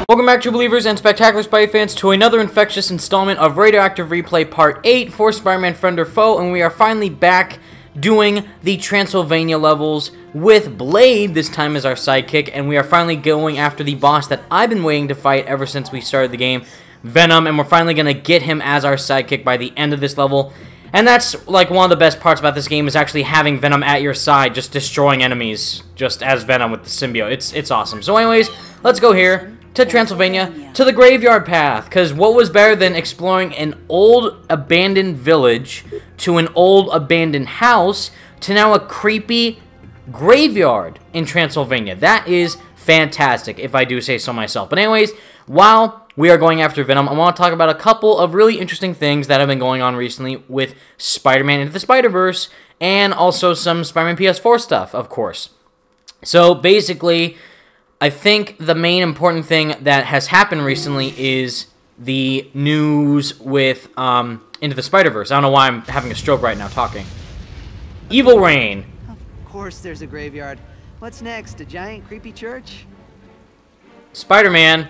Welcome back, true believers and spectacular Spidey fans, to another infectious installment of Radioactive Replay Part 8 for Spider-Man Friend or Foe, and we are finally back doing the Transylvania levels with Blade, this time as our sidekick, and we are finally going after the boss that I've been waiting to fight ever since we started the game, Venom, and we're finally going to get him as our sidekick by the end of this level. And that's, like, one of the best parts about this game is actually having Venom at your side, just destroying enemies, just as Venom with the symbiote. It's awesome. So anyways, let's go here to Transylvania, to the graveyard path, because what was better than exploring an old abandoned village to an old abandoned house to now a creepy graveyard in Transylvania? That is fantastic, if I do say so myself. But anyways, while we are going after Venom, I want to talk about a couple of really interesting things that have been going on recently with Spider-Man Into the Spider-Verse, and also some Spider-Man PS4 stuff, of course. So basically, I think the main important thing that has happened recently is the news with Into the Spider-Verse. I don't know why I'm having a stroke right now talking. Evil Reign. Of course there's a graveyard. What's next? A giant creepy church? Spider-Man,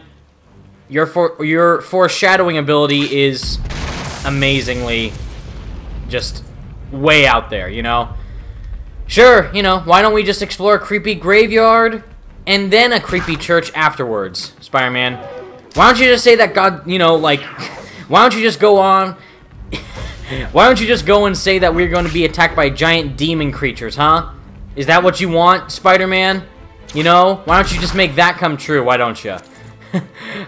your foreshadowing ability is amazingly just way out there, you know? Sure, you know, why don't we just explore a creepy graveyard and then a creepy church afterwards, Spider-Man? Why don't you just say that God, you know, like, why don't you just go on, why don't you just go and say that we're going to be attacked by giant demon creatures, huh? Is that what you want, Spider-Man? You know, why don't you just make that come true, why don't you?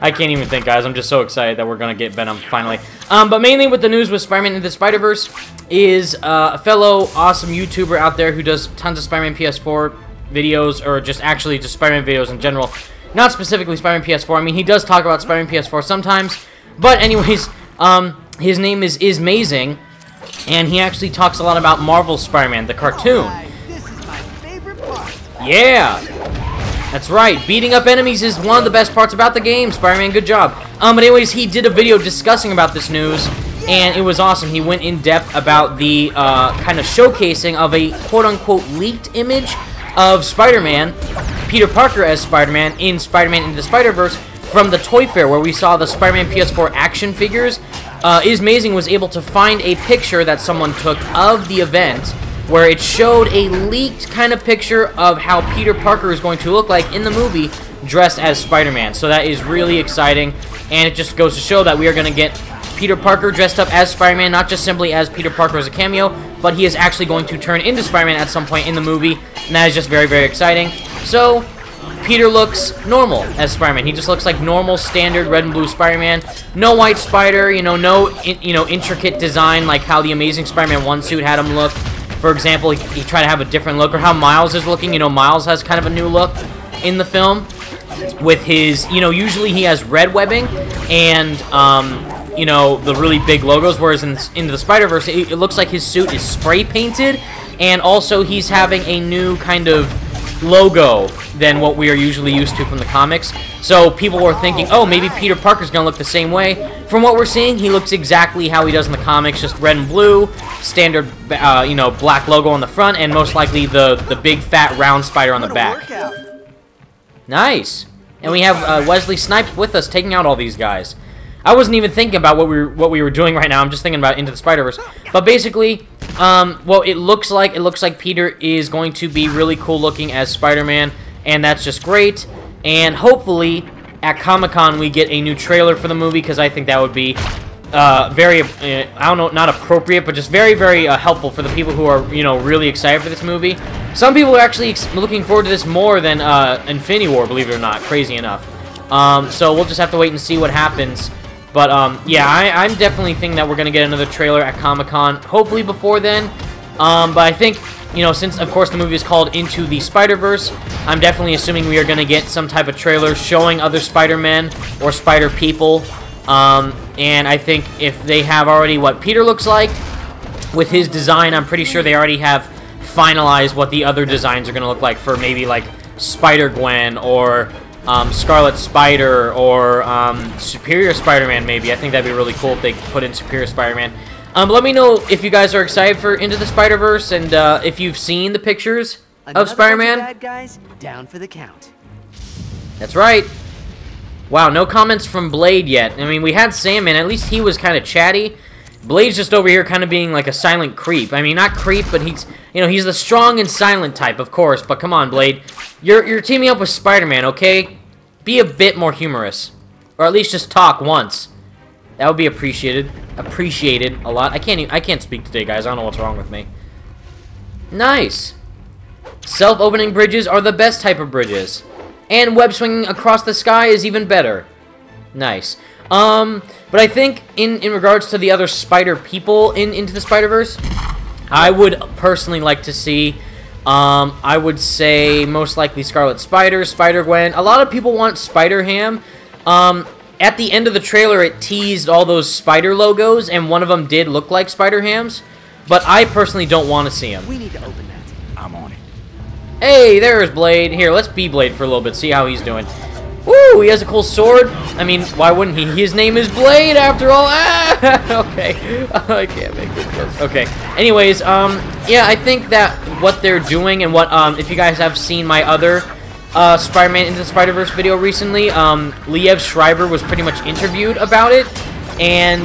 I can't even think, guys. I'm just so excited that we're going to get Venom, finally. But mainly with the news with Spider-Man Into the Spider-Verse is a fellow awesome YouTuber out there who does tons of Spider-Man PS4 videos, or just actually just Spider-Man videos in general. Not specifically Spider-Man PS4. I mean, he does talk about Spider-Man PS4 sometimes. But anyways, his name is Mazing, and he actually talks a lot about Marvel Spider-Man, the cartoon. This is my favorite part. Yeah! That's right. Beating up enemies is one of the best parts about the game, Spider-Man. Good job. But anyways, he did a video discussing about this news, and it was awesome. He went in depth about the kind of showcasing of a quote-unquote leaked image of Spider-Man, Peter Parker as Spider-Man, in Spider-Man Into the Spider-Verse from the Toy Fair, where we saw the Spider-Man PS4 action figures. Mazing was able to find a picture that someone took of the event, where it showed a leaked kind of picture of how Peter Parker is going to look like in the movie, dressed as Spider-Man. So that is really exciting, and it just goes to show that we are going to get Peter Parker dressed up as Spider-Man, not just simply as Peter Parker as a cameo, but he is actually going to turn into Spider-Man at some point in the movie, and that is just very, very exciting. So, Peter looks normal as Spider-Man. He just looks like normal, standard red and blue Spider-Man. No white spider, you know, no intricate design like how the Amazing Spider-Man 1 suit had him look. For example, he tried to have a different look, or how Miles is looking. You know, Miles has kind of a new look in the film with his, you know, usually he has red webbing and, you know, the really big logos, whereas Into the Spider-Verse, it looks like his suit is spray painted, and also he's having a new kind of logo than what we are usually used to from the comics. So people were thinking, oh, maybe Peter Parker's gonna look the same way. From what we're seeing, he looks exactly how he does in the comics, just red and blue, standard, you know, black logo on the front, and most likely the big fat round spider on the back. Nice. And we have Wesley Snipes with us, taking out all these guys. I wasn't even thinking about what we were doing right now. I'm just thinking about Into the Spider-Verse. But basically, well, it looks like Peter is going to be really cool looking as Spider-Man, and that's just great. And hopefully, at Comic-Con, we get a new trailer for the movie, because I think that would be very, I don't know, not appropriate, but just very, very helpful for the people who are, you know, really excited for this movie. Some people are actually looking forward to this more than Infinity War, believe it or not, crazy enough. So we'll just have to wait and see what happens. But, yeah, I'm definitely thinking that we're going to get another trailer at Comic-Con, hopefully before then. But I think you know, since, of course, the movie is called Into the Spider-Verse, I'm definitely assuming we are going to get some type of trailer showing other Spider-Men or Spider-People. And I think if they have already what Peter looks like with his design, I'm pretty sure they already have finalized what the other designs are going to look like for maybe, like, Spider-Gwen or Scarlet Spider or Superior Spider-Man, maybe. I think that'd be really cool if they put in Superior Spider-Man. Let me know if you guys are excited for Into the Spider-Verse and if you've seen the pictures of Spider-Man. Bad guys down for the count. That's right. Wow, no comments from Blade yet. I mean, we had Sandman. At least he was kind of chatty. Blade's just over here kind of being like a silent creep. I mean, not creep, but he's, you know, he's the strong and silent type, of course. But come on, Blade. You're teaming up with Spider-Man, okay? Be a bit more humorous. Or at least just talk once. That would be appreciated. Appreciated a lot. I can't speak today, guys. I don't know what's wrong with me. Nice. Self-opening bridges are the best type of bridges. And web swinging across the sky is even better. Nice. But I think in regards to the other spider people Into the Spider-Verse, I would personally like to see, I would say most likely Scarlet Spider, Spider-Gwen. A lot of people want Spider-Ham. At the end of the trailer, it teased all those spider logos, and one of them did look like Spider-Hams. But I personally don't want to see them. We need to open that. I'm on it. Hey, there's Blade. Here, let's be Blade for a little bit, see how he's doing. Woo, he has a cool sword. I mean, why wouldn't he? His name is Blade, after all. Ah, okay. I can't make this joke. Okay. Anyways, yeah, I think that what they're doing and what, if you guys have seen my other Spider-Man Into the Spider-Verse video recently, Liev Schreiber was pretty much interviewed about it, and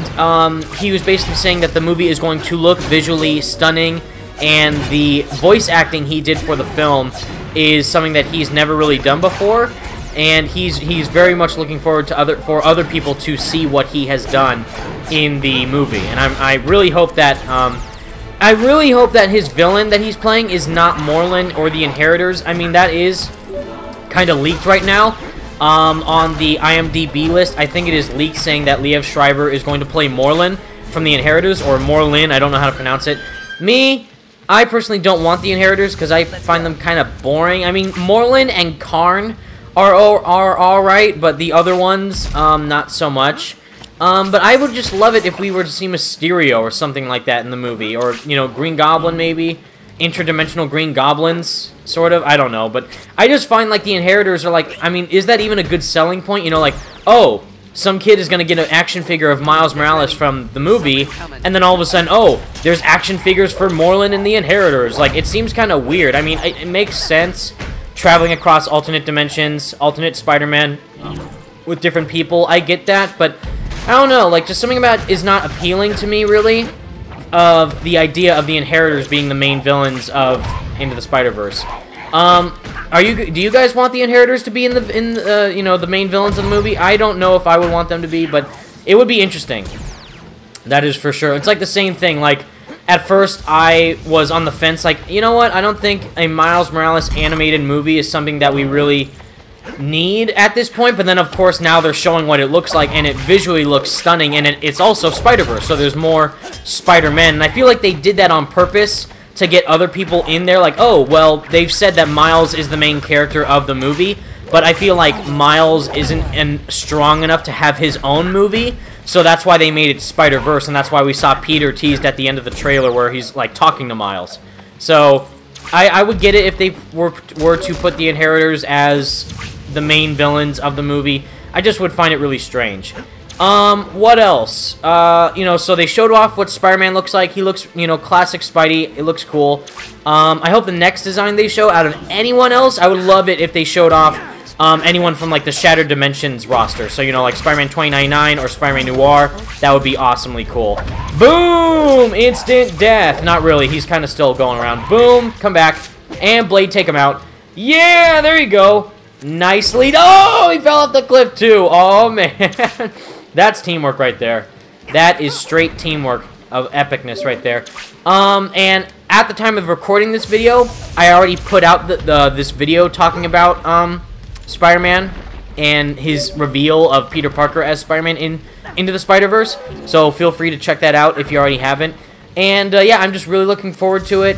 he was basically saying that the movie is going to look visually stunning, and the voice acting he did for the film is something that he's never really done before, and he's very much looking forward to other people to see what he has done in the movie, and I really hope that his villain that he's playing is not Morlun or the Inheritors. I mean, that is kind of leaked right now on the IMDb list. I think it is leaked saying that Liev Schreiber is going to play Morlun from the Inheritors, or Morlun, I don't know how to pronounce it. I personally don't want the Inheritors because I find them kind of boring. I mean, Morlun and Karn are alright, but the other ones, not so much. But I would just love it if we were to see Mysterio or something like that in the movie, or, you know, Green Goblin maybe. Interdimensional Green Goblins, sort of. I don't know, but I just find, like, the Inheritors are, like, I mean, is that even a good selling point? You know, like, oh, some kid is going to get an action figure of Miles Morales from the movie, and then all of a sudden, oh, there's action figures for Morlun and the Inheritors. Like, it seems kind of weird. I mean, it makes sense, traveling across alternate dimensions, alternate Spider-Man with different people. I get that, but I don't know, like, just something about it is not appealing to me, really, of the idea of the Inheritors being the main villains of Into the Spider-Verse. Do you guys want the Inheritors to be in you know, the main villains of the movie? I don't know if I would want them to be, but it would be interesting. That is for sure. It's like the same thing. Like, at first I was on the fence, like, you know what? I don't think a Miles Morales animated movie is something that we really need at this point, but then of course now they're showing what it looks like, and it visually looks stunning, and it's also Spider-Verse, so there's more Spider-Men, and I feel like they did that on purpose to get other people in there, like, oh, well, they've said that Miles is the main character of the movie, but I feel like Miles isn't strong enough to have his own movie, so that's why they made it Spider-Verse, and that's why we saw Peter teased at the end of the trailer where he's, like, talking to Miles. So I would get it if they were to put the Inheritors as the main villains of the movie. I just would find it really strange. What else? You know, so they showed off what Spider-Man looks like. He looks, you know, classic Spidey. It looks cool. I hope the next design they show, out of anyone else, I would love it if they showed off anyone from, like, the Shattered Dimensions roster. So, you know, like Spider-Man 2099 or Spider-Man Noir. That would be awesomely cool. Boom! Instant death. Not really. He's kind of still going around. Boom! Come back. And Blade, take him out. Yeah! There you go. Nicely. Oh! He fell off the cliff, too. Oh, man. That's teamwork right there. That is straight teamwork of epicness right there. And at the time of recording this video, I already put out this video talking about Spider-Man and his reveal of Peter Parker as Spider-Man Into the Spider-Verse. So feel free to check that out if you already haven't. And yeah, I'm just really looking forward to it.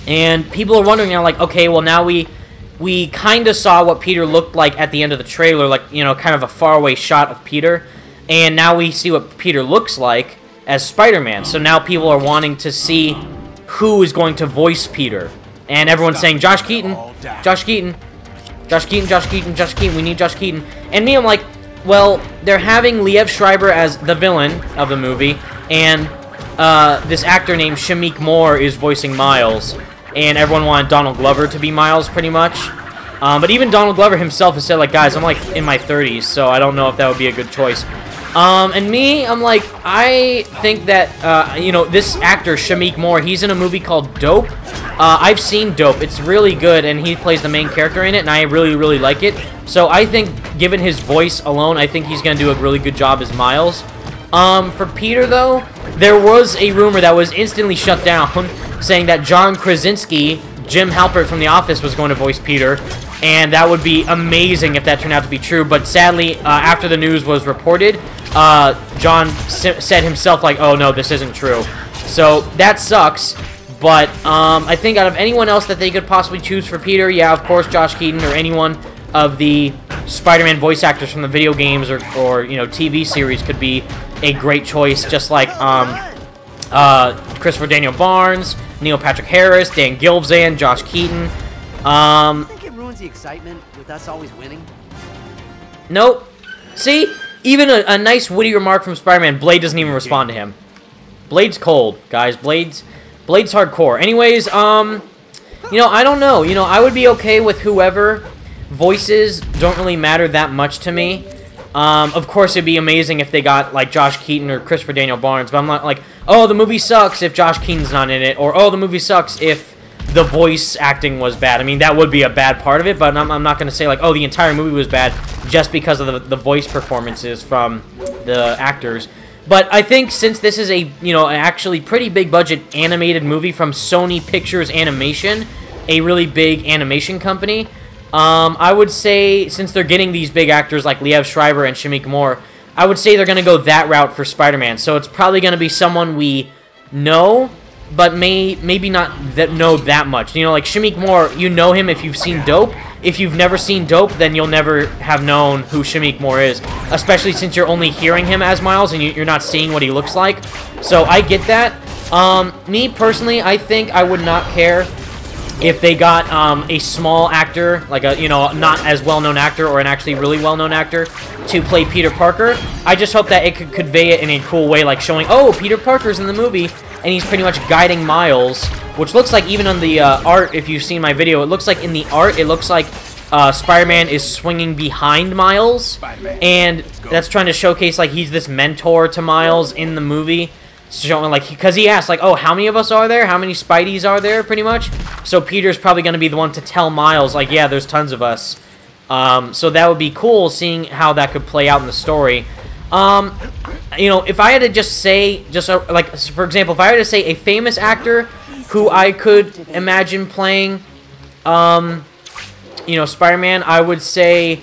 And people are wondering now, like, okay, well, now we kind of saw what Peter looked like at the end of the trailer, like, you know, kind of a faraway shot of Peter. And now we see what Peter looks like as Spider-Man. So now people are wanting to see who is going to voice Peter. And everyone's saying, Josh Keaton, Josh Keaton, Josh Keaton, Josh Keaton, Josh Keaton, we need Josh Keaton. And me, I'm like, well, they're having Liev Schreiber as the villain of the movie, and this actor named Shamik Moore is voicing Miles. And everyone wanted Donald Glover to be Miles, pretty much. But even Donald Glover himself has said, like, guys, I'm, like, in my 30s, so I don't know if that would be a good choice. And me, I'm like, I think that, you know, this actor, Shamik Moore, he's in a movie called Dope. I've seen Dope. It's really good, and he plays the main character in it, and I really, really like it. So I think, given his voice alone, I think he's going to do a really good job as Miles. For Peter, though, there was a rumor that was instantly shut down, saying that John Krasinski, Jim Halpert from The Office, was going to voice Peter, and that would be amazing if that turned out to be true. But sadly, after the news was reported, John said himself, like, oh no, this isn't true. So that sucks. But I think out of anyone else that they could possibly choose for Peter, yeah, of course, Josh Keaton or anyone of the Spider-Man voice actors from the video games or you know, TV series could be a great choice, just like Christopher Daniel Barnes, Neil Patrick Harris, Dan Gilvezan, Josh Keaton. I think it ruins the excitement with us always winning. Nope. See? Even a nice witty remark from Spider-Man, Blade doesn't even respond to him. Blade's cold, guys. Blade's hardcore. Anyways, you know, I don't know. You know, I would be okay with whoever. Voices don't really matter that much to me. Of course, it'd be amazing if they got, like, Josh Keaton or Christopher Daniel Barnes, but I'm not like, oh, the movie sucks if Josh Keaton's not in it, or, oh, the movie sucks if the voice acting was bad. I mean, that would be a bad part of it, but I'm not going to say, like, oh, the entire movie was bad just because of the voice performances from the actors. But I think since this is a, you know, actually pretty big budget animated movie from Sony Pictures Animation, a really big animation company, I would say, since they're getting these big actors like Liev Schreiber and Shamik Moore, I would say they're going to go that route for Spider-Man. So it's probably going to be someone we know, but maybe not know that much. You know, like Shamik Moore, you know him if you've seen Dope. If you've never seen Dope, then you'll never have known who Shamik Moore is, especially since you're only hearing him as Miles and you're not seeing what he looks like. So I get that. Me, personally, I think I would not care if they got a small actor, like a, you know, not as well-known actor or an actually really well-known actor to play Peter Parker. I just hope that it could convey it in a cool way, like showing, oh, Peter Parker's in the movie, and he's pretty much guiding Miles, which looks like, even on the art, if you've seen my video, it looks like in the art, it looks like Spider-Man is swinging behind Miles, and that's trying to showcase, like, he's this mentor to Miles in the movie. Showing, like, because he asked, like, oh, how many of us are there? How many Spideys are there, pretty much? So Peter's probably going to be the one to tell Miles, like, yeah, there's tons of us. So that would be cool, seeing how that could play out in the story. You know, if I had to just say, like, for example, if I had to say a famous actor who I could imagine playing, you know, Spider-Man, I would say,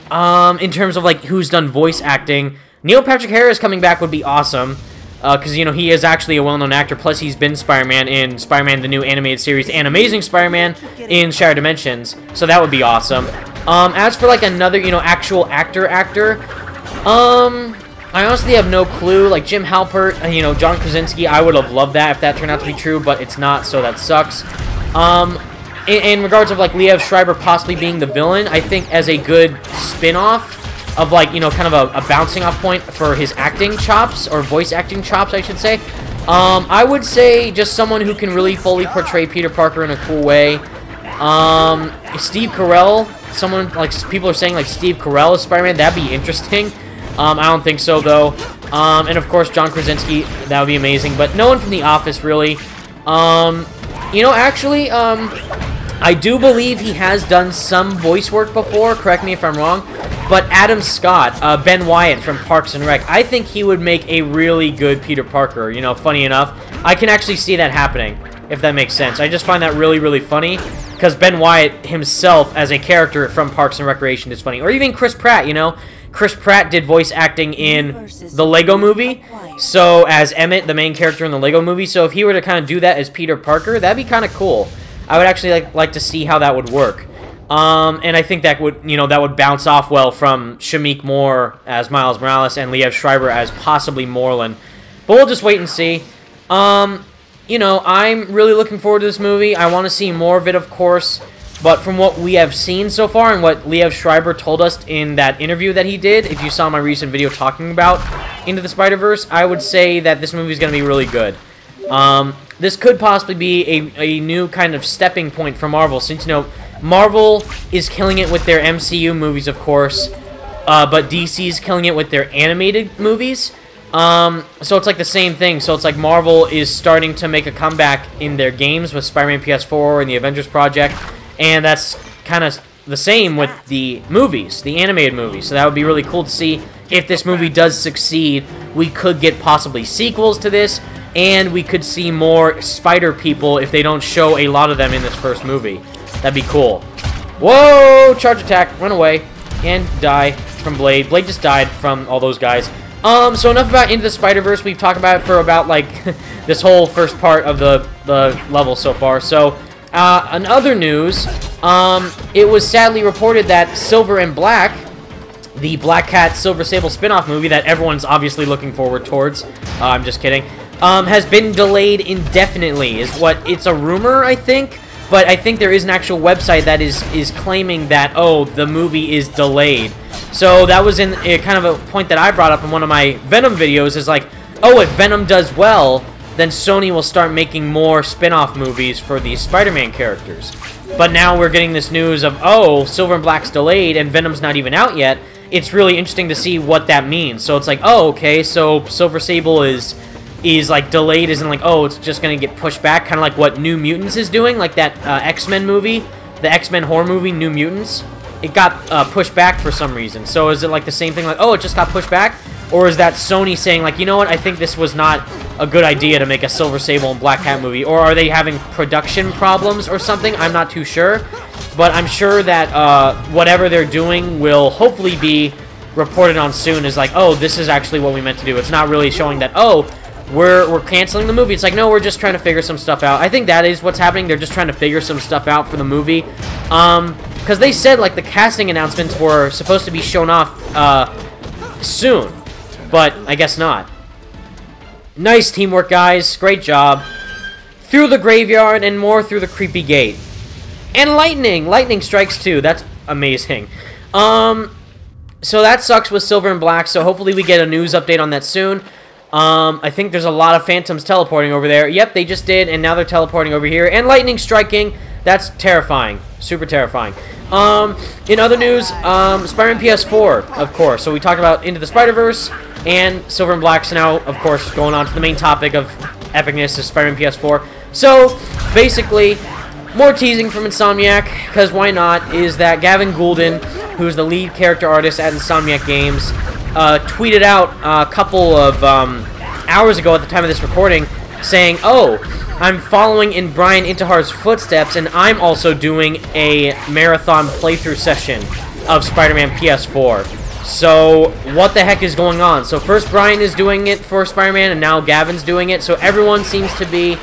in terms of, like, who's done voice acting, Neil Patrick Harris coming back would be awesome. Because, you know, he is actually a well-known actor, plus he's been Spider-Man in Spider-Man the New Animated Series and Amazing Spider-Man in Shattered Dimensions, so that would be awesome. As for, like, another, you know, actual actor, I honestly have no clue. Like, Jim Halpert, you know, John Krasinski, I would have loved that if that turned out to be true, but it's not, so that sucks. In regards of, like, Liev Schreiber possibly being the villain, I think as a good spin-off of, like, you know, kind of a bouncing off point for his acting chops, or voice acting chops, I should say. I would say just someone who can really fully portray Peter Parker in a cool way. Steve Carell, someone, like, people are saying, like, Steve Carell is Spider-Man, that'd be interesting. I don't think so, though. And, of course, John Krasinski, that would be amazing, but no one from The Office, really. You know, actually, I do believe he has done some voice work before, correct me if I'm wrong, but Adam Scott, Ben Wyatt from Parks and Rec, I think he would make a really good Peter Parker, you know, funny enough. I can actually see that happening, if that makes sense. I just find that really, really funny, because Ben Wyatt himself, as a character from Parks and Recreation, is funny. Or even Chris Pratt, you know. Chris Pratt did voice acting in the Lego Movie, so as Emmett, the main character in the Lego Movie. So if he were to kind of do that as Peter Parker, that'd be kind of cool. I would actually like to see how that would work. And I think that would, that would bounce off well from Shameik Moore as Miles Morales and Liev Schreiber as possibly Morlun. But we'll just wait and see. I'm really looking forward to this movie. I want to see more of it, of course. But from what we have seen so far and what Liev Schreiber told us in that interview that he did, if you saw my recent video talking about Into the Spider-Verse, I would say that this movie is going to be really good. This could possibly be a new kind of stepping point for Marvel, since, Marvel is killing it with their MCU movies, of course, but DC is killing it with their animated movies. So it's like the same thing. So it's like Marvel is starting to make a comeback in their games with Spider-Man PS4 and the Avengers Project. And that's kind of the same with the movies, the animated movies. So that would be really cool to see. If this movie does succeed, we could get possibly sequels to this, and we could see more Spider people if they don't show a lot of them in this first movie. That'd be cool. Whoa! Charge attack. Run away. And die from Blade. Blade just died from all those guys. So enough about Into the Spider-Verse. We've talked about it for about, this whole first part of the level so far. So, in other news, it was sadly reported that Silver and Black, the Black Cat Silver Sable spin-off movie that everyone's obviously looking forward towards, I'm just kidding, has been delayed indefinitely. It's a rumor, I think, but I think there is an actual website that is claiming that, oh, the movie is delayed. So that was in kind of a point that I brought up in one of my Venom videos, is like, oh, if Venom does well, then Sony will start making more spin-off movies for these Spider-Man characters. But now we're getting this news of, oh, Silver and Black's delayed and Venom's not even out yet. It's really interesting to see what that means. So it's like, oh, okay, so Silver Sable is like delayed, isn't like, oh, it's just gonna get pushed back, kind of like what New Mutants is doing, like that X-Men movie, the X-Men horror movie, New Mutants. It got pushed back for some reason. So is it like the same thing, like, oh, it just got pushed back? Or is that Sony saying, like, you know what, I think this was not a good idea to make a Silver Sable and Black Cat movie? Or are they having production problems or something? I'm not too sure. But I'm sure that whatever they're doing will hopefully be reported on soon as like, oh, this is actually what we meant to do. It's not really showing that, oh, we're canceling the movie. It's like, no, we're just trying to figure some stuff out. I think that is what's happening. They're just trying to figure some stuff out for the movie. Because they said, like, the casting announcements were supposed to be shown off soon. But I guess not. Nice teamwork, guys. Great job. Through the graveyard and more through the creepy gate. And lightning. Lightning strikes too. That's amazing. So that sucks with Silver and Black. So hopefully we get a news update on that soon. I think there's a lot of Phantoms teleporting over there. Yep, they just did, and now they're teleporting over here. And lightning striking. That's terrifying. Super terrifying. In other news, Spider-Man PS4, of course. So we talked about Into the Spider-Verse and Silver and Black. So now, of course, going on to the main topic of epicness is Spider-Man PS4. So, basically, more teasing from Insomniac, because why not, is that Gavin Goulden, who's the lead character artist at Insomniac Games, tweeted out a couple of hours ago at the time of this recording, saying, oh, I'm following in Brian Intahar's footsteps, and I'm also doing a marathon playthrough session of Spider-Man PS4. So, what the heck is going on? So, first Brian is doing it for Spider-Man, and now Gavin's doing it. So, everyone seems to be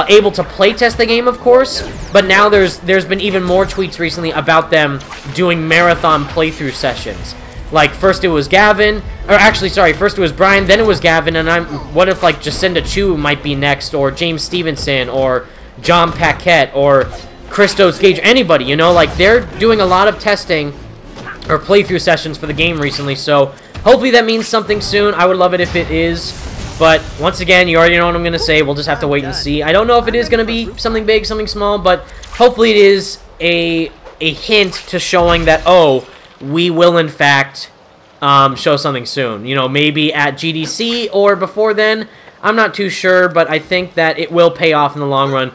able to playtest the game, of course. But now there's been even more tweets recently about them doing marathon playthrough sessions. Like, first it was Gavin, or actually, sorry, first it was Brian, then it was Gavin, and what if, like, Jacinda Chu might be next, or James Stevenson, or John Paquette, or Christos Gage, anybody, you know? Like, they're doing a lot of testing, or playthrough sessions for the game recently, so hopefully that means something soon. I would love it if it is, but once again, you already know what I'm going to say. We'll just have to wait and see. I don't know if it is going to be something big, something small, but hopefully it is a hint to showing that, oh, we will, in fact, show something soon. You know, maybe at GDC or before then. I'm not too sure, but I think that it will pay off in the long run,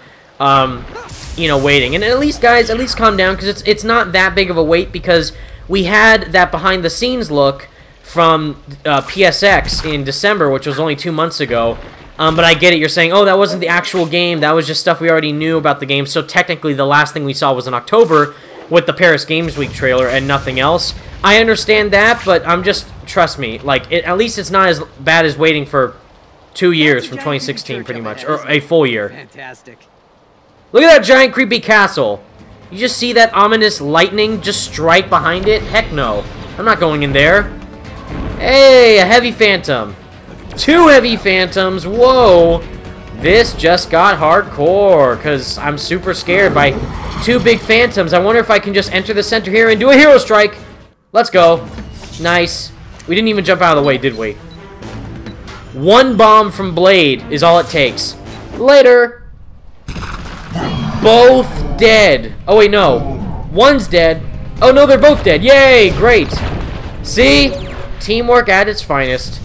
you know, waiting. And at least, guys, at least calm down, because it's not that big of a wait, because we had that behind-the-scenes look from PSX in December, which was only 2 months ago. But I get it. You're saying, oh, that wasn't the actual game. That was just stuff we already knew about the game. So technically, the last thing we saw was in October, with the Paris Games Week trailer and nothing else. I understand that, but I'm just, trust me, like, at least it's not as bad as waiting for 2 years from 2016, pretty much, or a full year. Fantastic. Look at that giant creepy castle. You just see that ominous lightning just strike behind it? Heck no. I'm not going in there. Hey, a heavy phantom. 2 heavy phantoms. Whoa. This just got hardcore, because I'm super scared by 2 big phantoms. I wonder if I can just enter the center here and do a hero strike. Let's go. Nice. We didn't even jump out of the way, did we? 1 bomb from Blade is all it takes. Later. Both dead. Oh, wait, no. One's dead. Oh, no, they're both dead. Yay, great. See? Teamwork at its finest.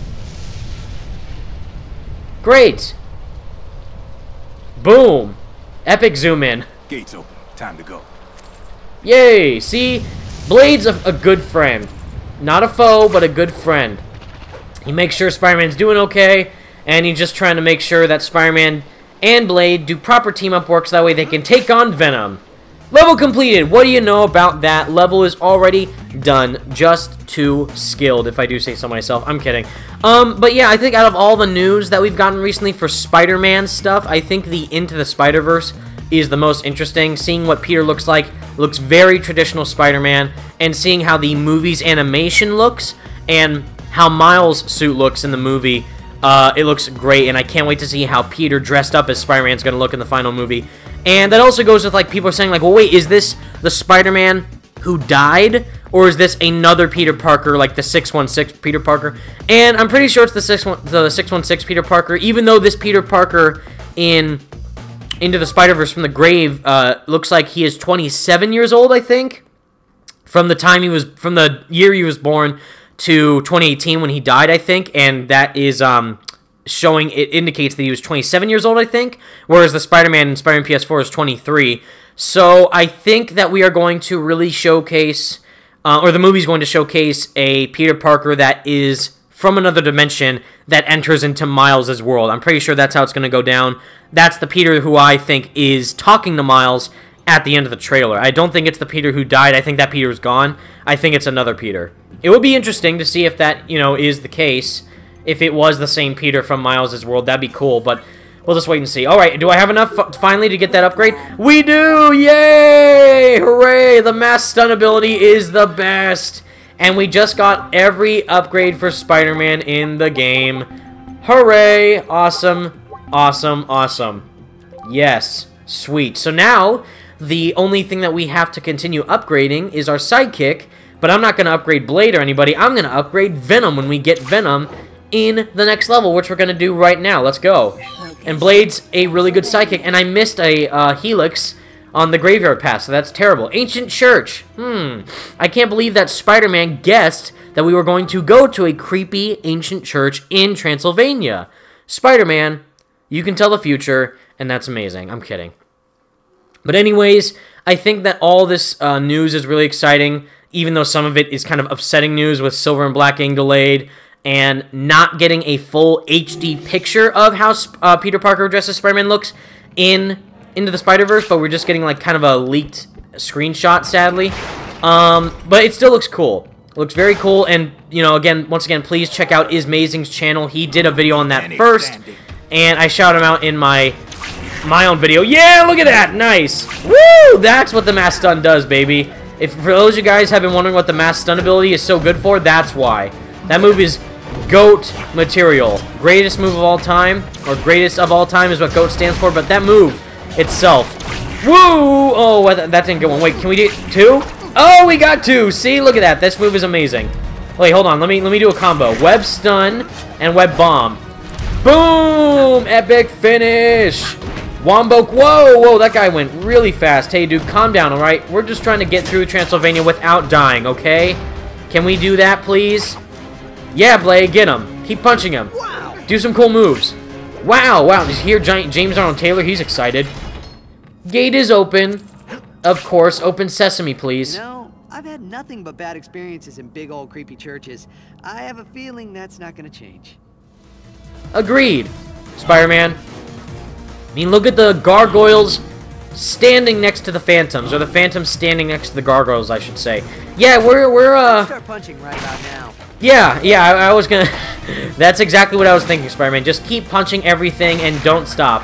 Great. Boom. Epic zoom in. Gates open. Time to go. Yay. See? Blade's a good friend. Not a foe, but a good friend. He makes sure Spider-Man's doing okay, and he's just trying to make sure that Spider-Man and Blade do proper team-up work so that way they can take on Venom. Level completed. What do you know about that? Level is already done. Just too skilled, if I do say so myself. I'm kidding. But yeah, I think out of all the news that we've gotten recently for Spider-Man stuff, I think the Into the Spider-Verse is the most interesting. Seeing what Peter looks like, looks very traditional Spider-Man, and seeing how the movie's animation looks, and how Miles' suit looks in the movie, it looks great, and I can't wait to see how Peter dressed up as Spider-Man's going to look in the final movie. And that also goes with, like, people are saying, like, well, wait, is this the Spider-Man who died? Or is this another Peter Parker, like the 616 Peter Parker? And I'm pretty sure it's the 616 Peter Parker, even though this Peter Parker in Into the Spider-Verse from the grave looks like he is 27 years old, I think. From the year he was born to 2018 when he died, I think. And that is showing, it indicates that he was 27 years old, I think, whereas the Spider-Man in Spider-Man PS4 is 23. So I think that we are going to really showcase, or the movie's going to showcase a Peter Parker that is from another dimension that enters into Miles' world. I'm pretty sure that's how it's going to go down. That's the Peter who I think is talking to Miles at the end of the trailer. I don't think it's the Peter who died. I think that Peter's gone. I think it's another Peter. It would be interesting to see if that, is the case. If it was the same Peter from Miles' world, that'd be cool, but we'll just wait and see. Alright, do I have enough finally to get that upgrade? We do! Yay! Hooray! The mass stun ability is the best! And we just got every upgrade for Spider-Man in the game. Hooray! Awesome, awesome, awesome. Yes, sweet. So now, the only thing that we have to continue upgrading is our sidekick, but I'm not going to upgrade Blade or anybody. I'm going to upgrade Venom when we get Venom in the next level, which we're going to do right now. Let's go. And Blade's a really good sidekick, and I missed a Helix on the Graveyard Pass, so that's terrible. Ancient Church. I can't believe that Spider-Man guessed that we were going to go to a creepy ancient church in Transylvania. Spider-Man, you can tell the future, and that's amazing. I'm kidding. But anyways, I think that all this news is really exciting, even though some of it is kind of upsetting news with Silver and Black getting delayed, and not getting a full HD picture of how Peter Parker dressed as Spider-Man looks Into the Spider-Verse, but we're just getting like kind of a leaked screenshot, sadly. But it still looks cool. It looks very cool, and, once again, please check out Ismazing's channel. He did a video on that first, and I shout him out in my own video. Yeah, look at that! Nice! Woo! That's what the mass stun does, baby. If for those of you guys have been wondering what the mass stun ability is so good for, that's why. That move is GOAT material. Greatest move of all time, or greatest of all time is what GOAT stands for, but that move itself. Woo! Oh, that didn't get one. Wait, can we do 2? Oh, we got 2! See, look at that. This move is amazing. Wait, hold on. Let me do a combo. Web stun and web bomb. Boom! Epic finish! Wombo. Whoa, that guy went really fast. Hey, dude, calm down, alright? We're just trying to get through Transylvania without dying, okay? Can we do that, please? Yeah, Blade, get him. Keep punching him. Wow. Do some cool moves. Wow. Did you hear giant James Arnold Taylor? He's excited. Gate is open. Of course. Open sesame, please. I've had nothing but bad experiences in big old creepy churches. I have a feeling that's not going to change. Agreed, Spider-Man. I mean, look at the gargoyles standing next to the Phantoms, or the Phantoms standing next to the Gargoyles, I should say. Yeah, we're Start punching right about now. Yeah, I was gonna... That's exactly what I was thinking, Spider-Man. Just keep punching everything and don't stop.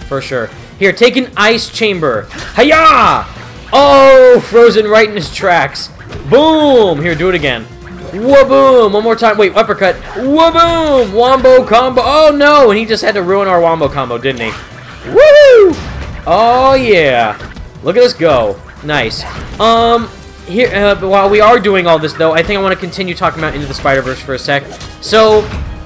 For sure. Here, take an ice chamber. Hiya! Oh, frozen right in his tracks. Boom! Here, do it again. Wha-boom! One more time. Wait, uppercut. Wha-boom! Wombo combo. Oh, no! And he just had to ruin our wombo combo, didn't he? Woo! Oh, yeah. Look at us go. Nice. Here, while we are doing all this, though, I think I want to continue talking about Into the Spider-Verse for a sec. So,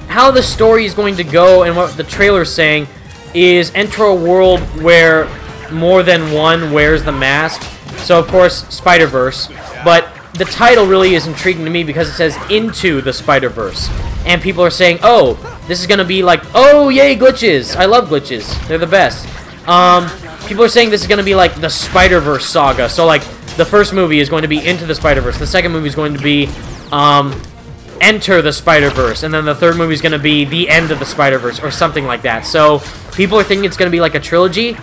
how the story is going to go and what the trailer's saying is enter a world where more than one wears the mask. So, of course, Spider-Verse. But the title really is intriguing to me because it says Into the Spider-Verse. And people are saying, oh, this is going to be like, oh, yay, glitches. I love glitches. They're the best. People are saying this is going to be like the Spider-Verse saga. So, like, the first movie is going to be Into the Spider-Verse. The second movie is going to be Enter the Spider-Verse. And then the third movie is going to be The End of the Spider-Verse or something like that. So people are thinking it's going to be like a trilogy.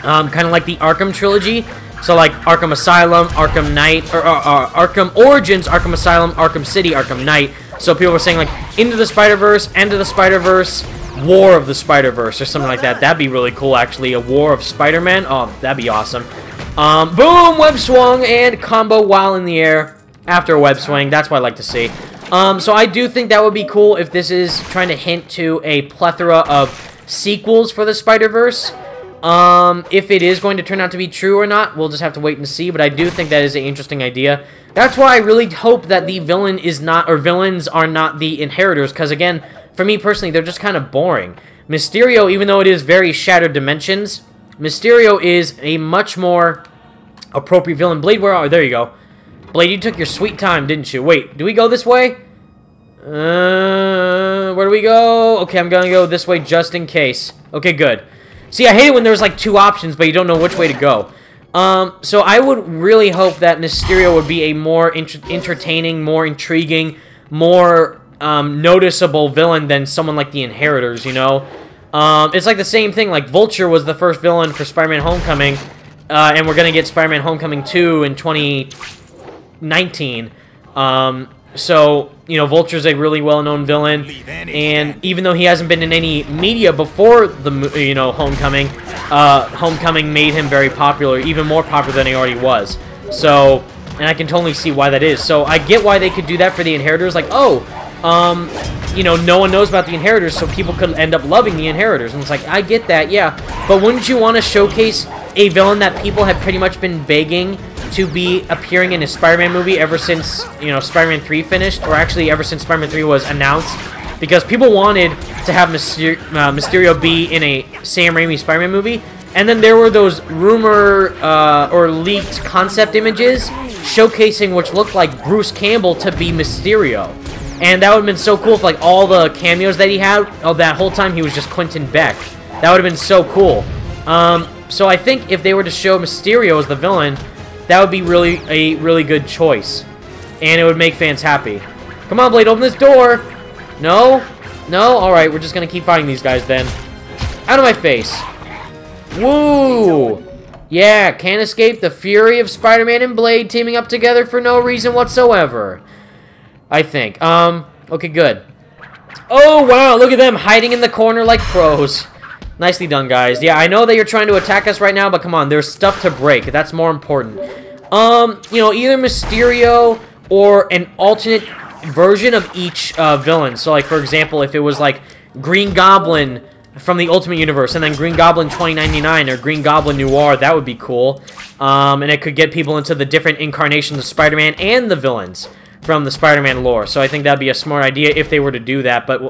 Kind of like the Arkham trilogy. So like Arkham Asylum, Arkham Knight, or Arkham Origins, Arkham Asylum, Arkham City, Arkham Knight. So people are saying like Into the Spider-Verse, End of the Spider-Verse, War of the Spider-Verse or something like that. That'd be really cool actually. A War of Spider-Man. Oh, that'd be awesome. Boom! Web swung and combo while in the air after a web swing. That's what I like to see. So I do think that would be cool if this is trying to hint to a plethora of sequels for the Spider-Verse. If it is going to turn out to be true or not, we'll just have to wait and see. But I do think that is an interesting idea. That's why I really hope that the villain is not, or villains are not the Inheritors. Because again, for me personally, they're just kind of boring. Mysterio, even though it is very Shattered Dimensions, Mysterio is a much more appropriate villain. Blade, where are you? There you go. Blade, you took your sweet time, didn't you? Wait, do we go this way? Where do we go? Okay, I'm gonna go this way just in case. Okay, good. See, I hate it when there's like two options, but you don't know which way to go. So I would really hope that Mysterio would be a more entertaining, more intriguing, more noticeable villain than someone like the Inheritors, you know? It's like the same thing, like Vulture was the first villain for Spider-Man Homecoming, and we're gonna get Spider-Man Homecoming 2 in 2019. So, you know, Vulture's a really well-known villain, and even though he hasn't been in any media before the, you know, Homecoming, Homecoming made him very popular, even more popular than he already was. So, and I can totally see why that is. So, I get why they could do that for the Inheritors, like, oh, you know, no one knows about the Inheritors, so people could end up loving the Inheritors. And it's like, I get that, yeah. But wouldn't you want to showcase a villain that people have pretty much been begging to be appearing in a Spider-Man movie ever since, you know, Spider-Man 3 finished? Or actually, ever since Spider-Man 3 was announced. Because people wanted to have Mysterio be in a Sam Raimi Spider-Man movie. And then there were those rumor or leaked concept images showcasing which looked like Bruce Campbell to be Mysterio. And that would have been so cool if, like, all the cameos that he had, that whole time he was just Quentin Beck. That would have been so cool. So I think if they were to show Mysterio as the villain, that would be a really good choice. And it would make fans happy. Come on, Blade, open this door! No? No? Alright, we're just gonna keep fighting these guys then. Out of my face. Woo! Yeah, can't escape the fury of Spider-Man and Blade teaming up together for no reason whatsoever. I think. Okay, good. Oh, wow, look at them hiding in the corner like pros. Nicely done, guys. Yeah, I know that you're trying to attack us right now, but come on, there's stuff to break. That's more important. You know, either Mysterio or an alternate version of each villain. So, like, for example, if it was, like, Green Goblin from the Ultimate Universe, and then Green Goblin 2099, or Green Goblin Noir, that would be cool. And it could get people into the different incarnations of Spider-Man and the villains from the Spider-Man lore. So I think that'd be a smart idea if they were to do that, but,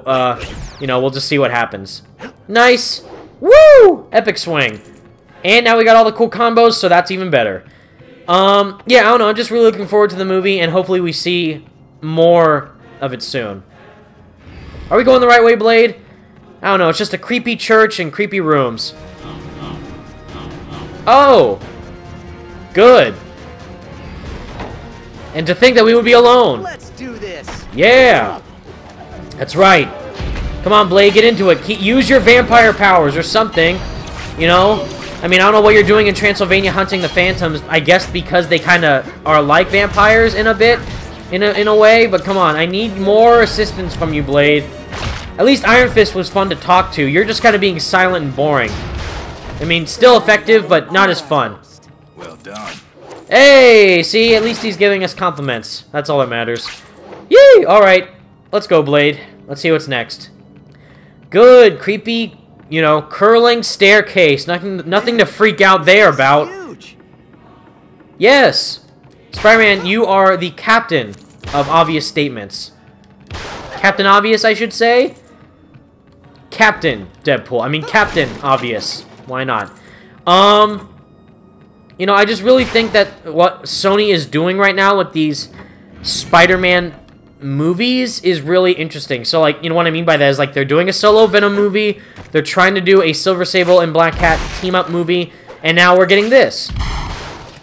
you know, we'll just see what happens. Nice! Woo! Epic swing. And now we got all the cool combos, so that's even better. Yeah, I don't know, I'm just really looking forward to the movie, and hopefully we see more of it soon. Are we going the right way, Blade? I don't know, it's just a creepy church and creepy rooms. Oh! Good. And to think that we would be alone. Let's do this. Yeah. That's right. Come on, Blade, get into it. Use your vampire powers or something. You know? I mean, I don't know what you're doing in Transylvania hunting the phantoms. I guess because they kind of are like vampires in a bit, in a way. But come on, I need more assistance from you, Blade. At least Iron Fist was fun to talk to. You're just kind of being silent and boring. I mean, still effective, but not as fun. Well done. Hey, see, at least he's giving us compliments. That's all that matters. Yay! Alright, let's go, Blade. Let's see what's next. Good, creepy, you know, curling staircase. Nothing to freak out there about. Yes! Spider-Man, you are the captain of obvious statements. Captain Obvious, I should say? Captain Deadpool. I mean, Captain Obvious. Why not? You know, I just really think that what Sony is doing right now with these Spider-Man movies is really interesting. So, like, you know what I mean by that is, like, they're doing a solo Venom movie, they're trying to do a Silver Sable and Black Cat team-up movie, and now we're getting this.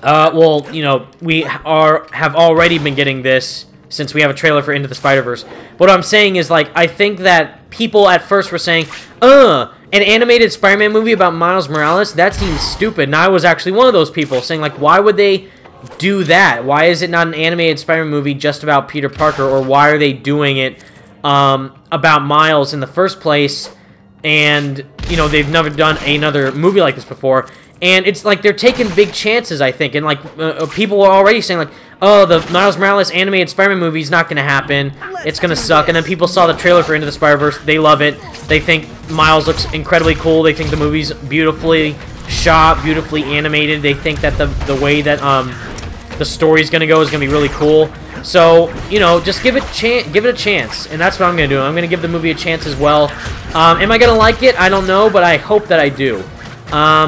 Well, you know, we have already been getting this since we have a trailer for Into the Spider-Verse. What I'm saying is, like, I think that people at first were saying, an animated Spider-Man movie about Miles Morales? That seems stupid. And I was actually one of those people saying, like, why would they do that? Why is it not an animated Spider-Man movie just about Peter Parker? Or why are they doing it about Miles in the first place? And, you know, they've never done another movie like this before. And it's like they're taking big chances, I think. And, like, people were already saying, like, oh, the Miles Morales animated Spider-Man movie is not going to happen. It's going to suck. And then people saw the trailer for Into the Spider-Verse. They love it. They think Miles looks incredibly cool. They think the movie's beautifully shot, beautifully animated. They think that the way that the story's going to go is going to be really cool. So, you know, just give it a chance. And that's what I'm going to do. I'm going to give the movie a chance as well. Am I going to like it? I don't know, but I hope that I do.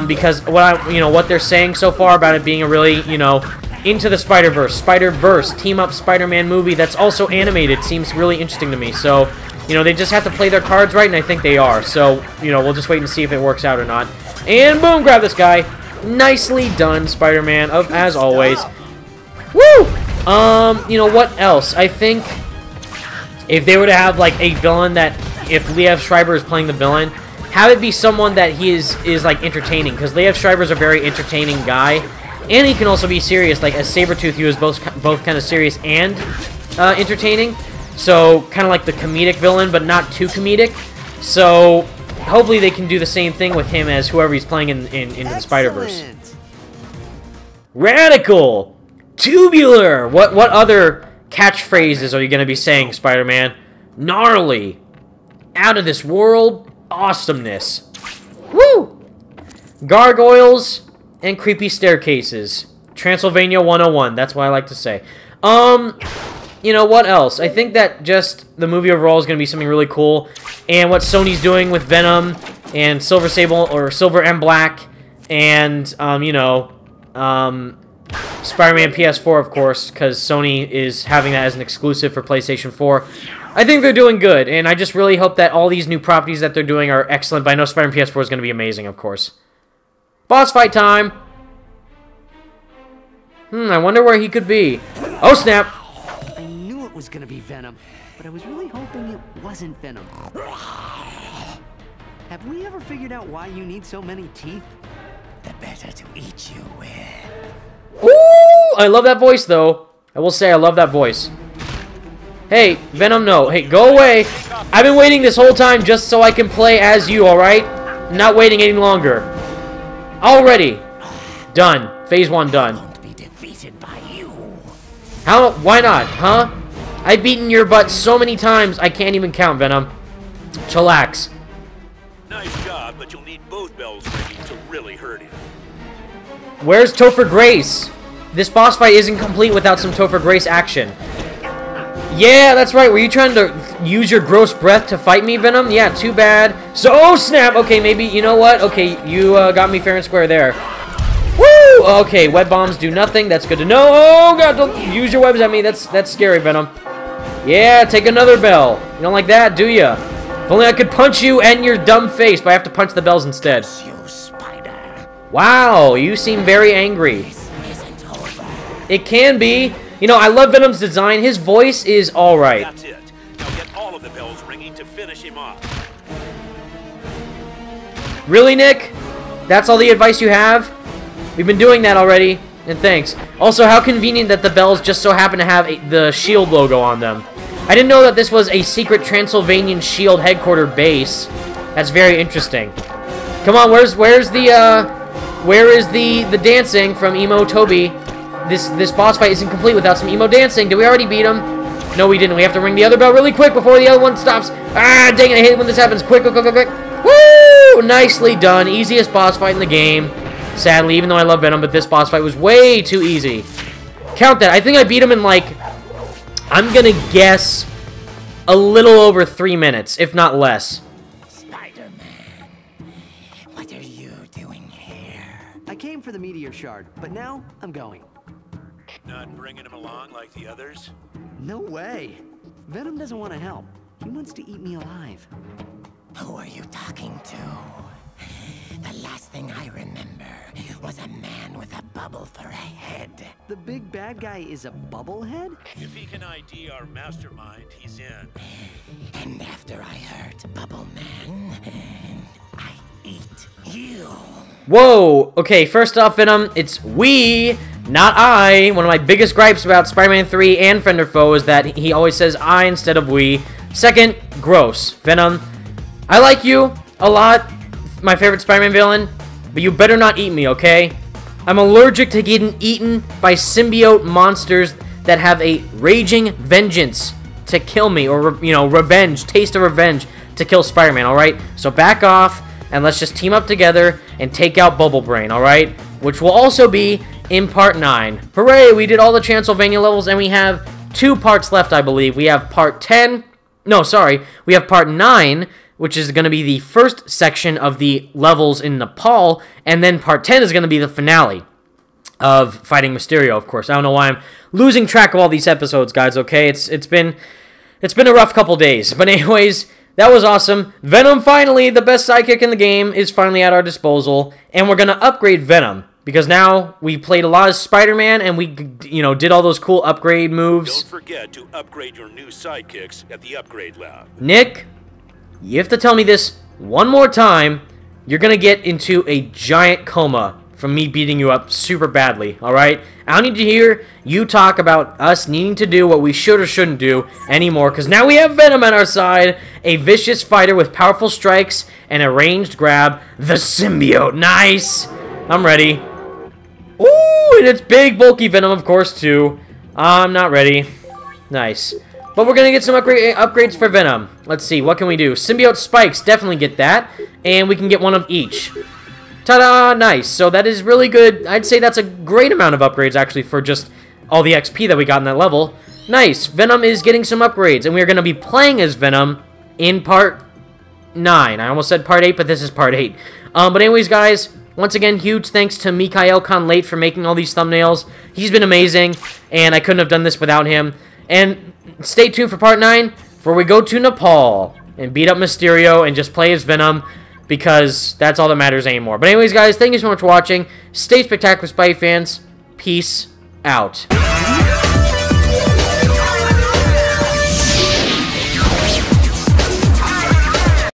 Because what they're saying so far about it being a really, you know, Into the Spider-Verse, team-up Spider-Man movie that's also animated seems really interesting to me. So, you know, they just have to play their cards right, and I think they are. So, you know, we'll just wait and see if it works out or not. And boom, grab this guy. Nicely done, Spider-Man, as always. Woo! You know, what else? I think if they were to have, like, a villain that, if Liev Schreiber is playing the villain, have it be someone that he is like, entertaining. Because Liev Schreiber's a very entertaining guy. And he can also be serious, like as Sabretooth, he was both kind of serious and entertaining. So, kind of like the comedic villain, but not too comedic. So, hopefully they can do the same thing with him as whoever he's playing in Into the Spider-Verse. Radical! Tubular! What other catchphrases are you going to be saying, Spider-Man? Gnarly! Out of this world! Awesomeness! Woo! Gargoyles and creepy staircases. Transylvania 101, that's what I like to say. You know, what else? I think that just the movie overall is going to be something really cool. And what Sony's doing with Venom and Silver Sable, or Silver and Black, and, you know, Spider-Man PS4, of course, because Sony is having that as an exclusive for PlayStation 4. I think they're doing good, and I just really hope that all these new properties that they're doing are excellent, but I know Spider-Man PS4 is going to be amazing, of course. Boss fight time! I wonder where he could be. Oh, snap! I knew it was gonna be Venom, but I was really hoping it wasn't Venom. Have we ever figured out why you need so many teeth? The better to eat you with. Ooh! I love that voice, though. I will say I love that voice. Hey, Venom, no. Hey, go away. I've been waiting this whole time just so I can play as you, alright? I'm not waiting any longer. Already. Done. Phase 1 done. Won't be defeated by you. How? Why not, huh? I've beaten your butt so many times, I can't even count, Venom. Chillax. Nice job, but you'll need both bells ringing to really hurt him. Where's Topher Grace? This boss fight isn't complete without some Topher Grace action. Yeah, that's right. Were you trying to use your gross breath to fight me, Venom? Yeah, too bad. So, oh, snap. Okay, maybe, you know what? Okay, you got me fair and square there. Woo! Okay, web bombs do nothing. That's good to know. Oh, God, don't use your webs at me. That's scary, Venom. Yeah, take another bell. You don't like that, do ya? If only I could punch you and your dumb face, but I have to punch the bells instead. You spider. Wow, you seem very angry. This isn't over. It can be. You know, I love Venom's design. His voice is alright. That's it. Now get all of the bells ringing to finish him off. Really, Nick? That's all the advice you have? We've been doing that already, and thanks. Also, how convenient that the bells just so happen to have the SHIELD logo on them. I didn't know that this was a secret Transylvanian SHIELD headquarter base. That's very interesting. Come on, where is the dancing from Emo Toby? This boss fight isn't complete without some emo dancing. Did we already beat him? No, we didn't. We have to ring the other bell really quick before the other one stops. Ah, dang it, I hate it when this happens. Quick, quick, quick, quick, quick. Woo! Nicely done. Easiest boss fight in the game. Sadly, even though I love Venom, but this boss fight was way too easy. Count that. I think I beat him in, like, I'm gonna guess a little over 3 minutes, if not less. Spider-Man, what are you doing here? I came for the meteor shard, but now I'm going. Not bringing him along like the others? No way. Venom doesn't want to help. He wants to eat me alive. Who are you talking to? The last thing I remember was a man with a bubble for a head. The big bad guy is a bubblehead? If he can ID our mastermind, he's in. And after I hurt Bubble Man, I eat you. Whoa! Okay, first off, Venom, it's we, not I. One of my biggest gripes about Spider-Man 3 and Friend or Foe is that he always says I instead of we. Second, gross. Venom, I like you a lot. My favorite Spider-Man villain, but you better not eat me, okay? I'm allergic to getting eaten by symbiote monsters that have a raging vengeance to kill me, or, you know, revenge, taste of revenge to kill Spider-Man, alright? So back off, and let's just team up together and take out Bubble Brain, alright? Which will also be in Part 9. Hooray, we did all the Transylvania levels, and we have 2 parts left, I believe. We have Part 10, no, sorry, we have Part 9, which is going to be the first section of the levels in Nepal, and then Part 10 is going to be the finale of fighting Mysterio, of course. I don't know why I'm losing track of all these episodes, guys, okay? It's been a rough couple days. But anyways, that was awesome. Venom, finally, the best sidekick in the game, is finally at our disposal, and we're going to upgrade Venom, because now we played a lot of Spider-Man, and we, you know, did all those cool upgrade moves. Don't forget to upgrade your new sidekicks at the upgrade lab. Nick, you have to tell me this one more time. You're going to get into a giant coma from me beating you up super badly, alright? I don't need to hear you talk about us needing to do what we should or shouldn't do anymore, because now we have Venom on our side, a vicious fighter with powerful strikes and a ranged grab, the symbiote. Nice! I'm ready. Ooh, and it's big, bulky Venom, of course, too. I'm not ready. Nice. But we're going to get some upgrades for Venom. Let's see, what can we do? Symbiote spikes, definitely get that. And we can get one of each. Ta-da! Nice. So that is really good. I'd say that's a great amount of upgrades, actually, for just all the XP that we got in that level. Nice. Venom is getting some upgrades. And we're going to be playing as Venom in Part 9. I almost said Part 8, but this is Part 8. But anyways, guys, once again, huge thanks to Mikhail Khan-Late for making all these thumbnails. He's been amazing, and I couldn't have done this without him. And stay tuned for Part 9, where we go to Nepal and beat up Mysterio and just play as Venom, because that's all that matters anymore. But anyways, guys, thank you so much for watching. Stay spectacular, Spidey fans. Peace out.